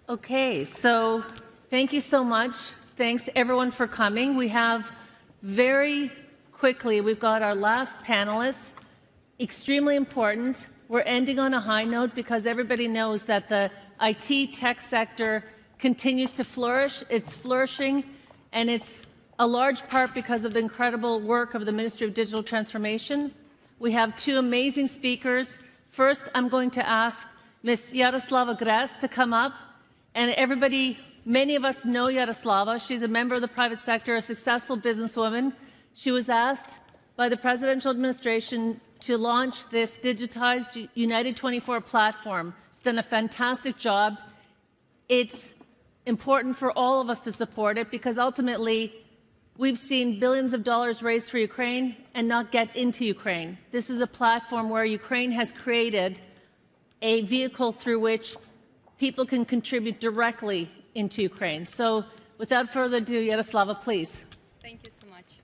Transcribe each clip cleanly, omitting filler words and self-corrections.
Okay, so thank you so much. Thanks everyone for coming. We have very quickly, we've got our last panelist, extremely important. We're ending on a high note because everybody knows that the IT tech sector continues to flourish. It's flourishing, and it's a large part because of the incredible work of the Ministry of Digital Transformation. We have two amazing speakers. First, I'm going to ask Ms. Yaroslava Gres to come up. And everybody, many of us know Yaroslava. She's a member of the private sector, a successful businesswoman. She was asked by the presidential administration to launch this digitized United 24 platform. She's done a fantastic job. It's important for all of us to support it because ultimately we've seen billions of dollars raised for Ukraine and not get into Ukraine. This is a platform where Ukraine has created a vehicle through which people can contribute directly into Ukraine. So without further ado, Yaroslava, please. Thank you so much.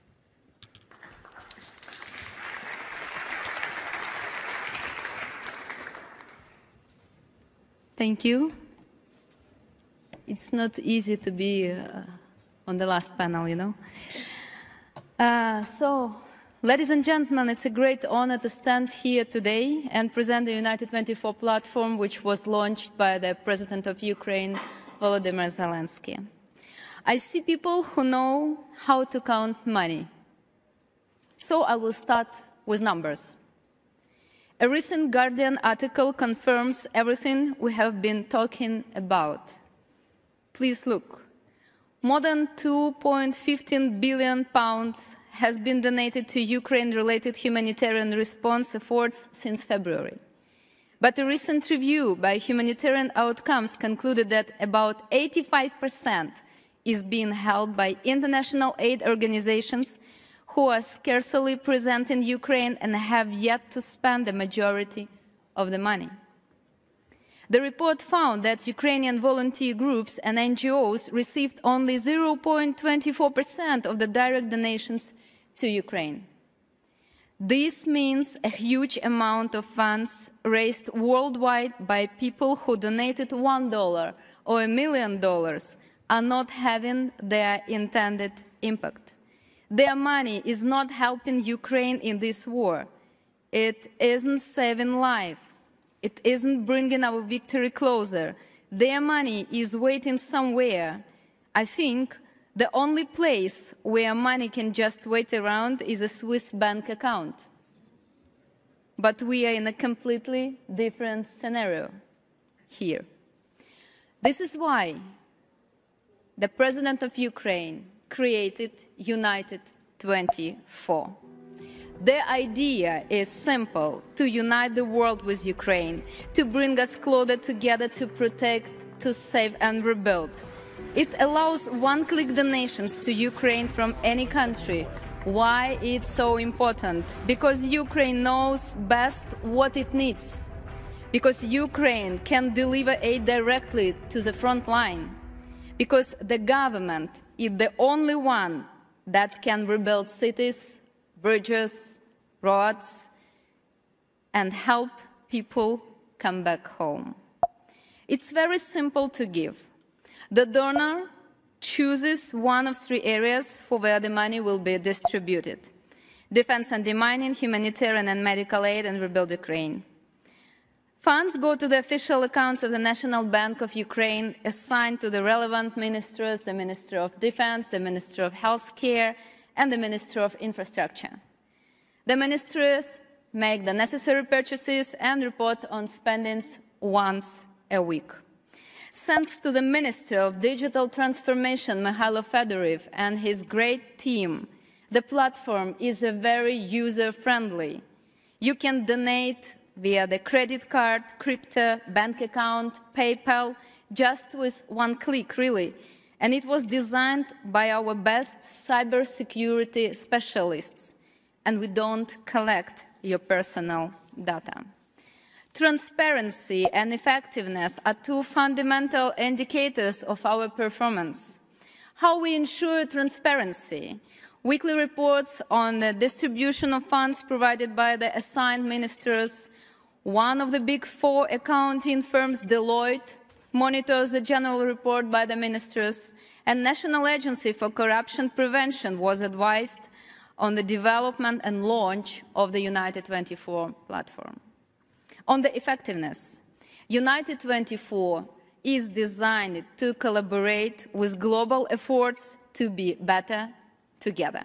Thank you. It's not easy to be on the last panel, you know. Ladies and gentlemen, it's a great honor to stand here today and present the United 24 platform, which was launched by the President of Ukraine, Volodymyr Zelensky. I see people who know how to count money. So I will start with numbers. A recent Guardian article confirms everything we have been talking about. Please look. More than £2.15 billion has been donated to Ukraine-related humanitarian response efforts since February. But a recent review by Humanitarian Outcomes concluded that about 85% is being held by international aid organizations who are scarcely present in Ukraine and have yet to spend the majority of the money. The report found that Ukrainian volunteer groups and NGOs received only 0.24% of the direct donations to Ukraine. This means a huge amount of funds raised worldwide by people who donated $1 or $1 million are not having their intended impact. Their money is not helping Ukraine in this war. It isn't saving lives. It isn't bringing our victory closer. Their money is waiting somewhere. I think the only place where money can just wait around is a Swiss bank account. But we are in a completely different scenario here. This is why the President of Ukraine created United 24. The idea is simple: to unite the world with Ukraine, to bring us closer together, to protect, to save and rebuild. It allows one-click donations to Ukraine from any country. Why it's so important? Because Ukraine knows best what it needs. Because Ukraine can deliver aid directly to the front line. Because the government is the only one that can rebuild cities, bridges, roads, and help people come back home. It's very simple to give. The donor chooses one of three areas for where the money will be distributed: defense and demining, humanitarian and medical aid, and rebuild Ukraine. Funds go to the official accounts of the National Bank of Ukraine, assigned to the relevant ministers, the Minister of Defense, the Minister of Healthcare, and the Minister of Infrastructure. The ministries make the necessary purchases and report on spendings once a week. Thanks to the Minister of Digital Transformation, Mikhailo Fedorev, and his great team, the platform is very user-friendly. You can donate via the credit card, crypto, bank account, PayPal, just with one click, really. And it was designed by our best cybersecurity specialists. And we don't collect your personal data. Transparency and effectiveness are two fundamental indicators of our performance. How we ensure transparency? Weekly reports on the distribution of funds provided by the assigned ministers. One of the big four accounting firms, Deloitte, monitors the general report by the ministers, and National Agency for Corruption Prevention was advised on the development and launch of the United 24 platform. On the effectiveness, United 24 is designed to collaborate with global efforts to be better together,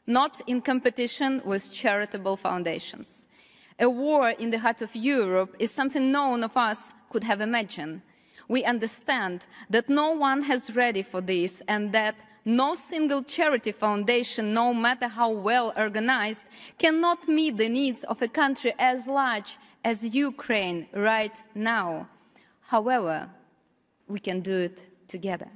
not in competition with charitable foundations. A war in the heart of Europe is something none of us could have imagined. We understand that no one has ready for this and that no single charity foundation, no matter how well organized, cannot meet the needs of a country as large as Ukraine right now. However, we can do it together.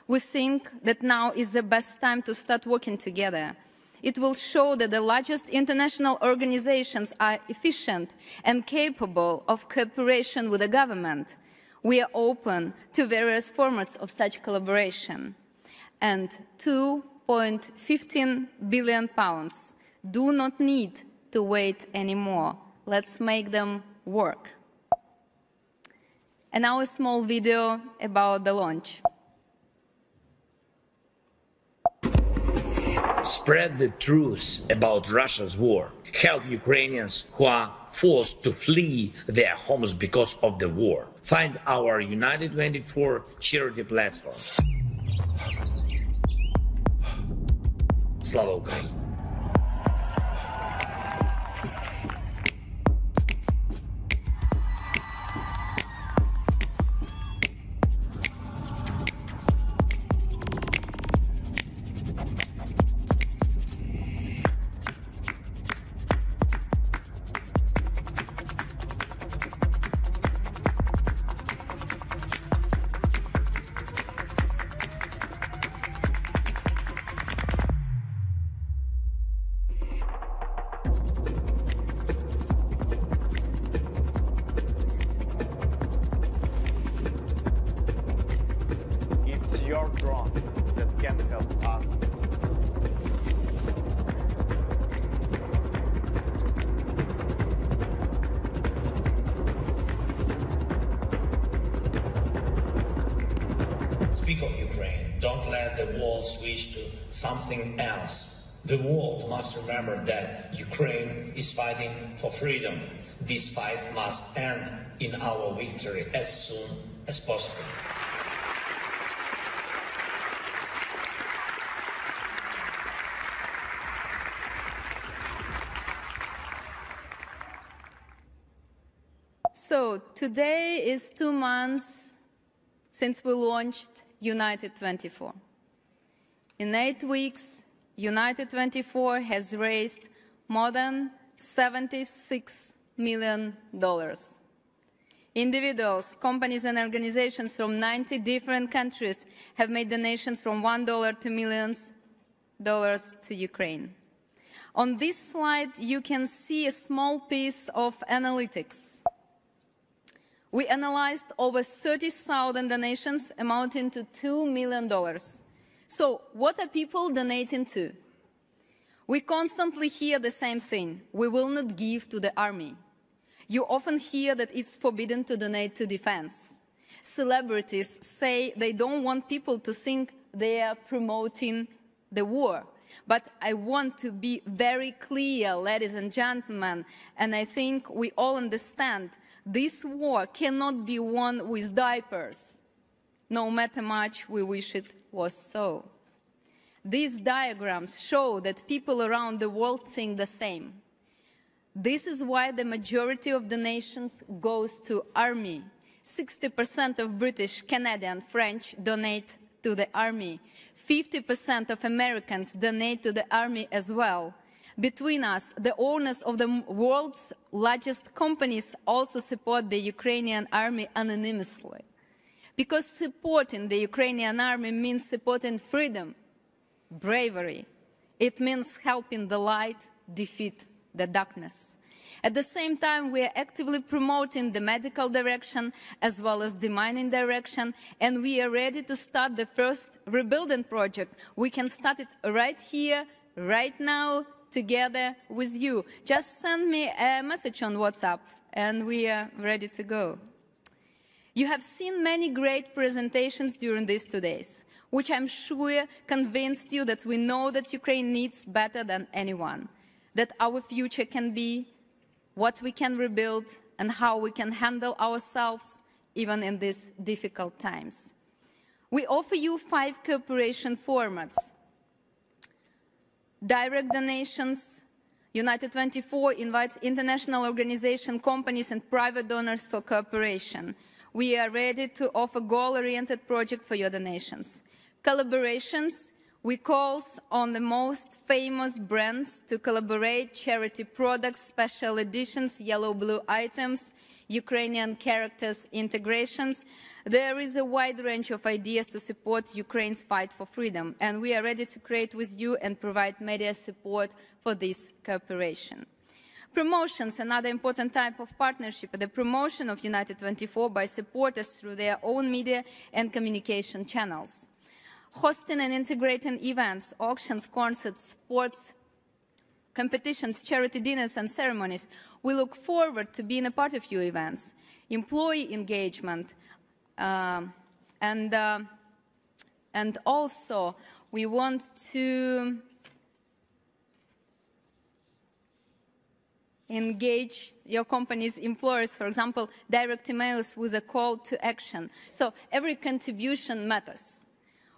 We think that now is the best time to start working together. It will show that the largest international organizations are efficient and capable of cooperation with the government. We are open to various formats of such collaboration. And £2.15 billion do not need to wait anymore. Let's make them work. And now a small video about the launch. Spread the truth about Russia's war. Help Ukrainians who are forced to flee their homes because of the war. Find our United 24 charity platform. Slava Ukraini! Your drone that can help us. Speak of Ukraine. Don't let the world switch to something else. The world must remember that Ukraine is fighting for freedom. This fight must end in our victory as soon as possible. So today is 2 months since we launched United 24. In 8 weeks, United 24 has raised more than $76 million. Individuals, companies and organizations from 90 different countries have made donations from $1 to millions to Ukraine. On this slide, you can see a small piece of analytics. We analyzed over 30,000 donations amounting to $2 million. So what are people donating to? We constantly hear the same thing. We will not give to the army. You often hear that it's forbidden to donate to defense. Celebrities say they don't want people to think they are promoting the war. But I want to be very clear, ladies and gentlemen, and I think we all understand this war cannot be won with diapers, no matter much we wish it was so. These diagrams show that people around the world think the same. This is why the majority of donations goes to army. 60% of British, Canadian, French donate to the army. 50% of Americans donate to the army as well. Between us, the owners of the world's largest companies also support the Ukrainian army anonymously. Because supporting the Ukrainian army means supporting freedom, bravery. It means helping the light defeat the darkness. At the same time, we are actively promoting the medical direction as well as the mining direction, and we are ready to start the first rebuilding project. We can start it right here, right now, together with you. Just send me a message on WhatsApp, and we are ready to go. You have seen many great presentations during these 2 days, which I'm sure convinced you that we know that Ukraine needs better than anyone, that our future can be, what we can rebuild, and how we can handle ourselves even in these difficult times. We offer you 5 cooperation formats. Direct donations. United 24 invites international organizations, companies, and private donors for cooperation. We are ready to offer goal-oriented projects for your donations. Collaborations. We call on the most famous brands to collaborate, charity products, special editions, yellow-blue items, Ukrainian characters integrations. There is a wide range of ideas to support Ukraine's fight for freedom, and we are ready to create with you and provide media support for this cooperation. Promotions, another important type of partnership, the promotion of United 24 by supporters through their own media and communication channels. Hosting and integrating events, auctions, concerts, sports, competitions, charity dinners, and ceremonies. We look forward to being a part of your events. Employee engagement, and also we want to engage your company's employers, for example, direct emails with a call to action. So every contribution matters.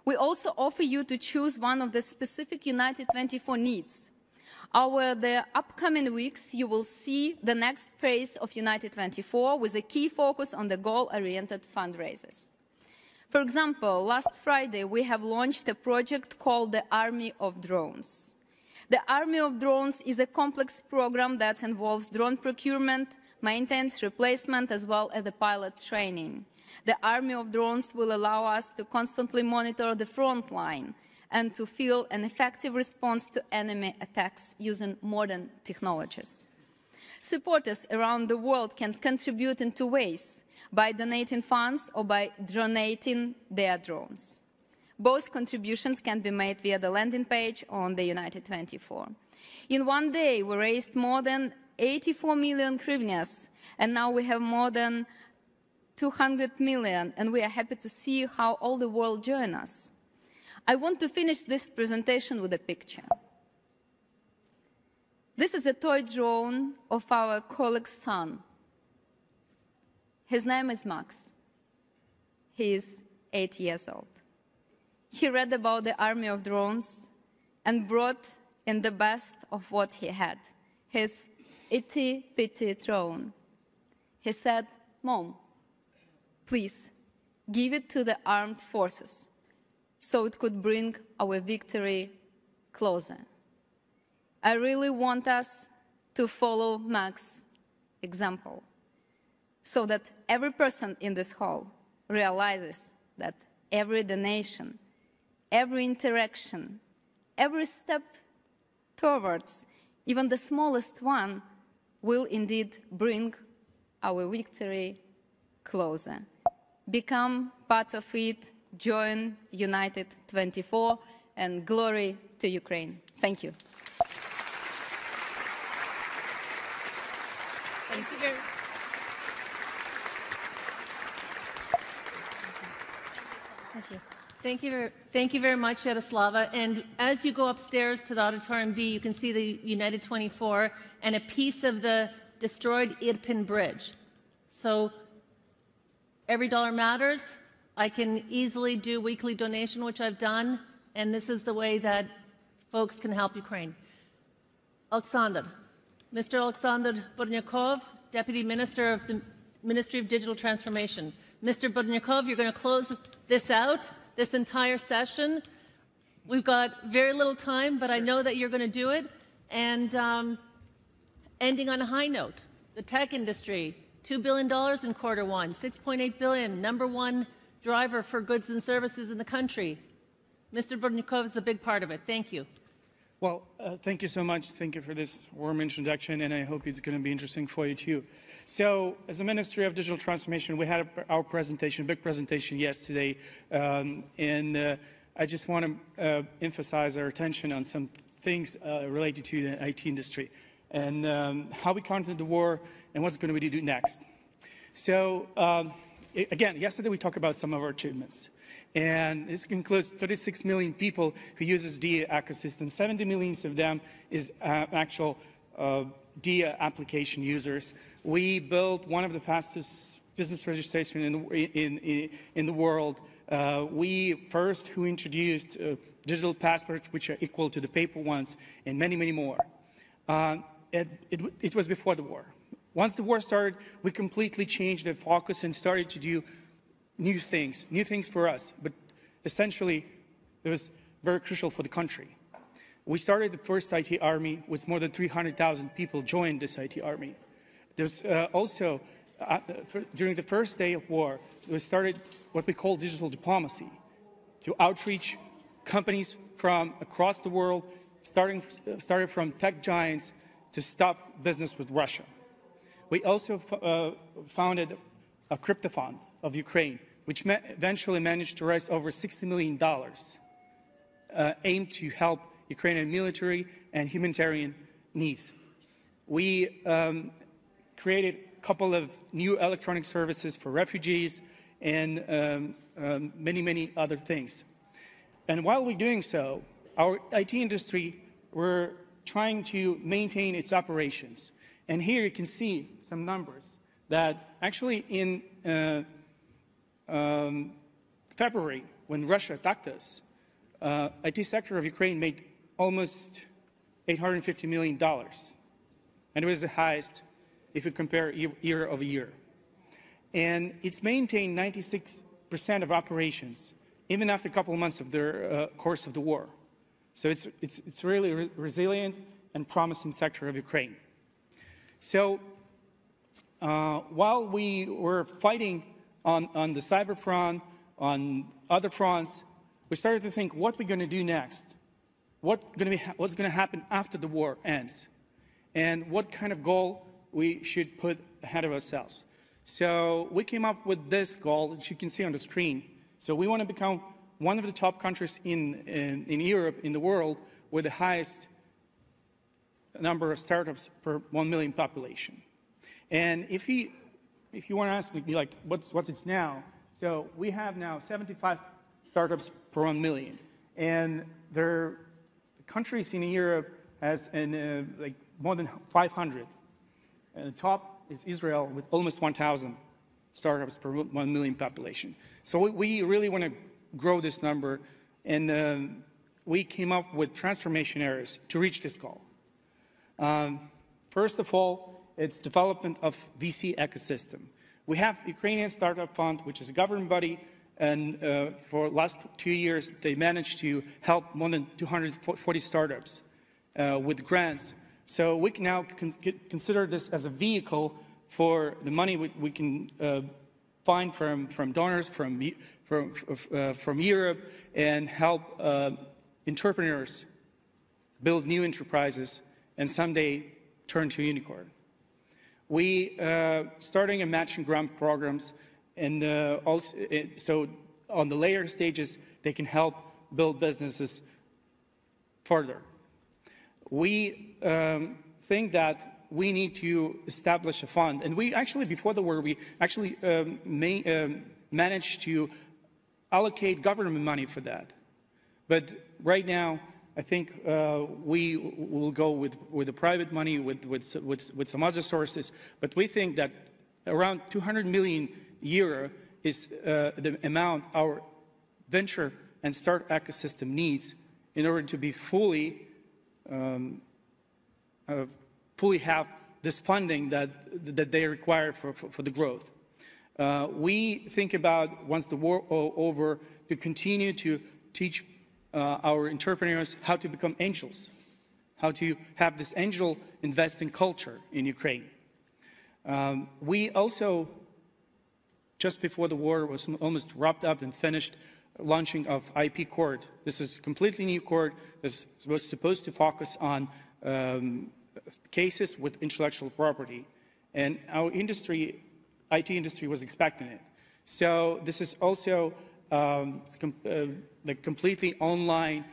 We also offer you to choose one of the specific United 24 needs. Over the upcoming weeks, you will see the next phase of United 24 with a key focus on the goal-oriented fundraisers. For example, last Friday, we have launched a project called the Army of Drones. The Army of Drones is a complex program that involves drone procurement, maintenance, replacement, as well as the pilot training. The Army of Drones will allow us to constantly monitor the front line and to feel an effective response to enemy attacks using modern technologies. Supporters around the world can contribute in 2 ways, by donating funds or by donating their drones. Both contributions can be made via the landing page on the United 24. In 1 day, we raised more than 84 million hryvnias, and now we have more than 200 million, and we are happy to see how all the world join us. I want to finish this presentation with a picture. This is a toy drone of our colleague's son. His name is Max. He is 8 years old. He read about the Army of Drones and brought in the best of what he had, his itty-bitty drone. He said, "Mom, please give it to the armed forces so it could bring our victory closer." I really want us to follow Max's example so that every person in this hall realizes that every donation, every interaction, every step towards, even the smallest one, will indeed bring our victory closer. Become part of it, join United 24, and glory to Ukraine. Thank you. Thank you very Thank you very much, Yaroslava. And as you go upstairs to the Auditorium B, you can see the United 24 and a piece of the destroyed Irpin Bridge. So every dollar matters. I can easily do weekly donation, which I've done, and this is the way that folks can help Ukraine. Alexander. Mr. Alexander Budnyakov, Deputy Minister of the Ministry of Digital Transformation. Mr. Budnyakov, you're going to close this out, this entire session. We've got very little time, but I know that you're going to do it. And ending on a high note, the tech industry, $2 billion in Q1, $6.8 billion, #1 driver for goods and services in the country. Mr. Budnyakov is a big part of it. Thank you. Well, thank you so much. Thank you for this warm introduction, and I hope it's going to be interesting for you too. So, as the Ministry of Digital Transformation, we had our presentation, big presentation yesterday, and I just want to emphasize our attention on some things related to the IT industry and how we countered the war and what's going to be do next. So, again, yesterday we talked about some of our achievements. And this includes 36 million people who uses DIA ecosystem. 70 million of them is actual DIA application users. We built one of the fastest business registration in the world. We first who introduced digital passports, which are equal to the paper ones, and many, many more. It was before the war. Once the war started, we completely changed the focus and started to do new things for us. But essentially, it was very crucial for the country. We started the first IT army with more than 300,000 people joined this IT army. There's also, during the first day of war, we started what we call digital diplomacy to outreach companies from across the world, started from tech giants to stop business with Russia. We also founded a crypto fund of Ukraine, which eventually managed to raise over $60 million, aimed to help Ukrainian military and humanitarian needs. We created a couple of new electronic services for refugees and many, many other things. And while we're doing so, our IT industry, we're trying to maintain its operations. And here you can see some numbers that actually in February, when Russia attacked us, IT sector of Ukraine made almost $850 million. And it was the highest if you compare year over year. And it's maintained 96% of operations, even after a couple of months of the course of the war. So it's really resilient and promising sector of Ukraine. So while we were fighting on the cyber front, on other fronts, we started to think what we're going to do next, what's going to happen after the war ends, and what kind of goal we should put ahead of ourselves. So we came up with this goal, which you can see on the screen. So we want to become one of the top countries in Europe, in the world, with the highest number of startups per 1 million population. And if you want to ask me, like, what it's now, so we have now 75 startups per 1 million. And there are countries in Europe has like more than 500. And the top is Israel with almost 1,000 startups per 1 million population. So we really want to grow this number, and we came up with transformation areas to reach this goal. First of all, it's development of VC ecosystem. We have Ukrainian Startup Fund, which is a government body, and for the last 2 years, they managed to help more than 240 startups with grants. So we can now consider this as a vehicle for the money we can find from donors from Europe and help entrepreneurs build new enterprises and someday turn to unicorn. We starting a matching grant programs, and also so on the later stages they can help build businesses further. We think that we need to establish a fund, and we actually, before the war, we actually managed to allocate government money for that. But right now, I think we will go with the private money, with some other sources. But we think that around 200 million euro is the amount our venture and startup ecosystem needs in order to be fully have this funding that they require for the growth. We think about, once the war over, to continue to teach our entrepreneurs how to become angels, how to have this angel investing culture in Ukraine. We also, just before the war was almost wrapped up and finished, launching of IP Court. This is a completely new court that was supposed to focus on cases with intellectual property. And our industry, IT industry, was expecting it. So this is also the completely online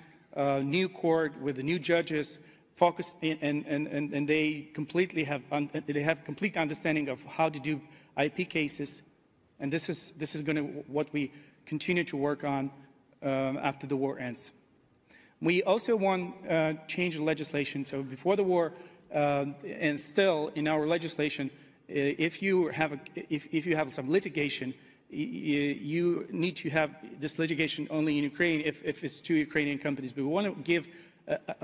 new court with the new judges focused, and they completely have complete understanding of how to do IP cases And this is going to what we continue to work on after the war ends. We also want to change the legislation. So before the war, and still in our legislation, if you have some litigation, you need to have this litigation only in Ukraine if it's two Ukrainian companies. But we want to give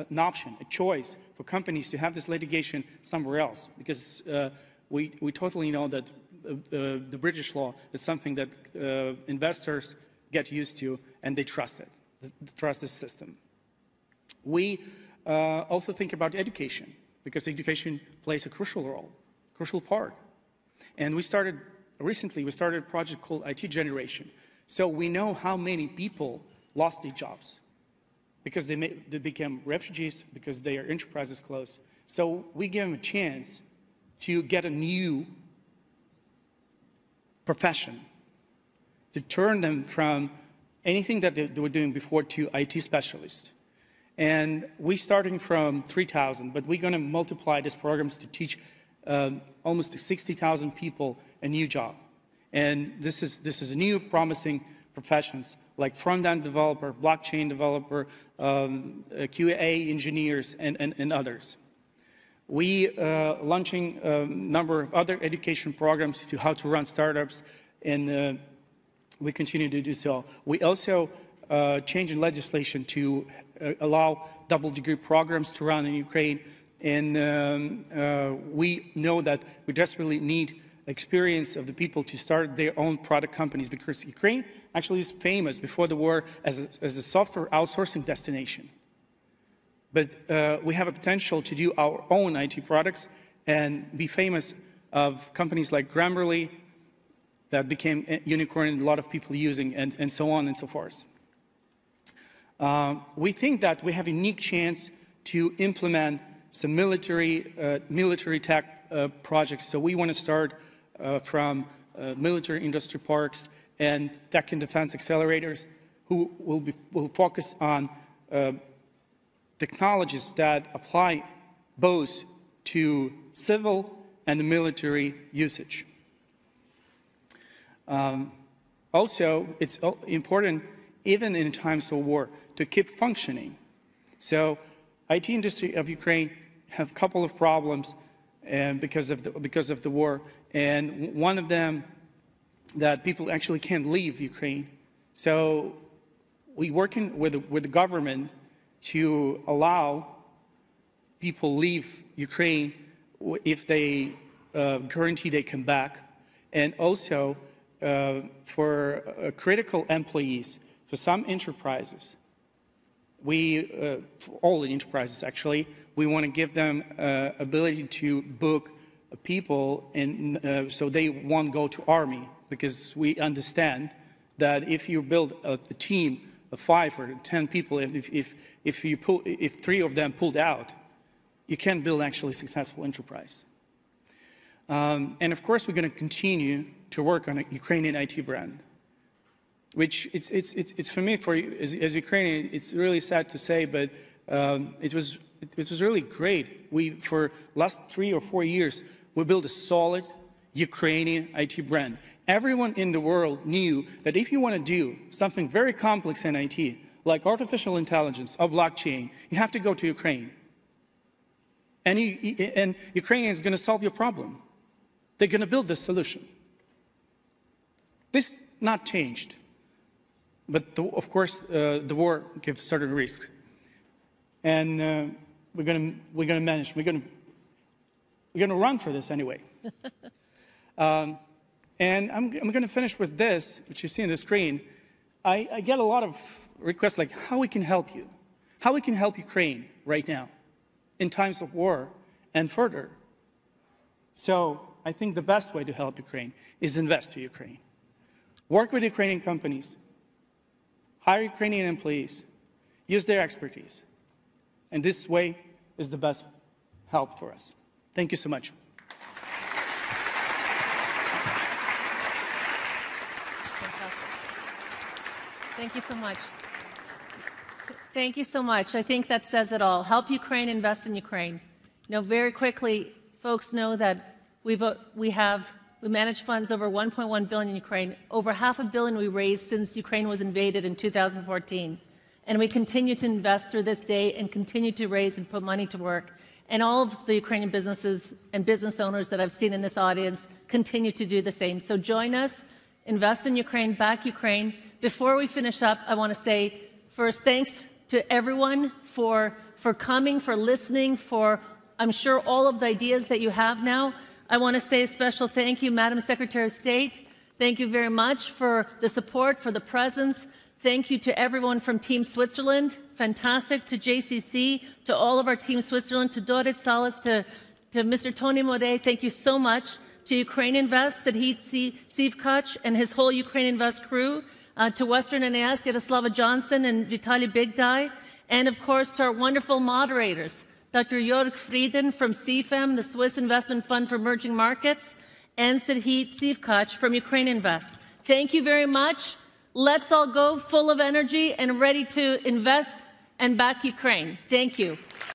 an option, a choice for companies to have this litigation somewhere else, because we totally know that the British law is something that investors get used to, and they trust it, trust this system. We also think about education, because education plays a crucial role, crucial part. And recently we started a project called IT Generation. So we know how many people lost their jobs because they became refugees, because their enterprises closed. So we give them a chance to get a new profession, to turn them from anything that they were doing before to IT specialists. And we're starting from 3,000, but we're going to multiply these programs to teach almost 60,000 people a new job. And this is new promising professions like front-end developer, blockchain developer, QA engineers, and others. We launching a number of other education programs to how to run startups, and we continue to do so. We also changing legislation to allow double-degree programs to run in Ukraine, and we know that we desperately need experience of the people to start their own product companies, because Ukraine actually is famous before the war as a software outsourcing destination. But we have a potential to do our own IT products and be famous of companies like Grammarly that became a unicorn and a lot of people using, and so on and so forth. We think that we have a unique chance to implement some military tech projects. So we want to start from military industry parks and tech and defense accelerators who will focus on technologies that apply both to civil and military usage. Also, it's important, even in times of war, to keep functioning. So, IT industry of Ukraine have a couple of problems because of the war, and one of them that people actually can't leave Ukraine. So, we're working with the government to allow people leave Ukraine if they guarantee they come back, and also for critical employees, for some enterprises, for all the enterprises actually, we want to give them ability to book people, and so they won't go to army, because we understand that if you build a team of 5 or 10 people, if 3 of them pulled out, you can't build actually successful enterprise. And of course, we're going to continue to work on a Ukrainian IT brand, which it's for me, as Ukrainian, it's really sad to say, but it was really great. For last 3 or 4 years, we built a solid Ukrainian IT brand. Everyone in the world knew that if you want to do something very complex in IT, like artificial intelligence or blockchain, you have to go to Ukraine. And Ukraine is going to solve your problem. They're going to build this solution. This not changed. But of course, the war gives certain risks. And we're going to manage. We're going to run for this anyway. And I'm going to finish with this, which you see on the screen. I get a lot of requests like how we can help you, how we can help Ukraine right now in times of war and further. So I think the best way to help Ukraine is invest to Ukraine. Work with Ukrainian companies, hire Ukrainian employees, use their expertise. And this way is the best help for us. Thank you so much. Thank you so much. Thank you so much. I think that says it all. Help Ukraine, invest in Ukraine. You know, very quickly, folks know that we have We manage funds over 1.1 billion in Ukraine, over $500 million we raised since Ukraine was invaded in 2014. And we continue to invest through this day and continue to raise and put money to work. And all of the Ukrainian businesses and business owners that I've seen in this audience continue to do the same. So join us, invest in Ukraine, back Ukraine. Before we finish up, I want to say first thanks to everyone for coming, for listening, for I'm sure all of the ideas that you have now. I want to say a special thank you, Madam Secretary of State. Thank you very much for the support, for the presence. Thank you to everyone from Team Switzerland. Fantastic. To JCC, to all of our Team Switzerland, to Dorit Salas, to Mr. Tony Modet. Thank you so much. To Ukraine Invest, Sahit Sivkach and his whole Ukraine Invest crew. To Western NAS, Yaroslava Johnson and Vitaly Bigdai. And of course, to our wonderful moderators, Dr. Jörg Frieden from CFEM, the Swiss Investment Fund for Emerging Markets, and Sahit Sivkach from Ukraine Invest. Thank you very much. Let's all go full of energy and ready to invest and back Ukraine. Thank you.